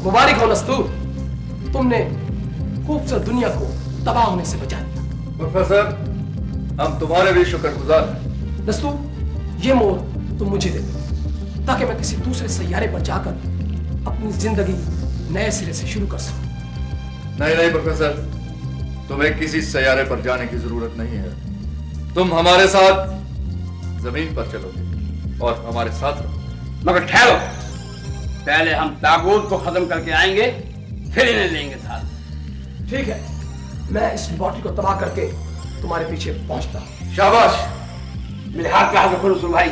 मुबारक हो नस्तूर, तुमने खूबसूरत दुनिया को तबाह होने से बचा दिया। प्रोफेसर, हम तुम्हारे भी शुक्रगुजार हैं। नस्तूर, ये मोर तुम मुझे दे दो ताकि मैं किसी दूसरे सैयारे पर जाकर अपनी जिंदगी नए सिरे से शुरू कर सकूं। नहीं नहीं प्रोफेसर, तुम्हें किसी सैयारे पर जाने की जरूरत नहीं है। तुम हमारे साथ जमीन पर चलोगे और हमारे साथ रहोगे। मगर ठहरो, पहले हम तागूत को खत्म करके आएंगे, फिर इन्हें लेंगे साथ। ठीक है, मैं इस लेबोरेटरी को तबाह करके तुम्हारे पीछे पहुंचता हूं। शाबाश। मेरे हाथ पे हाथ रखो नसूर भाई।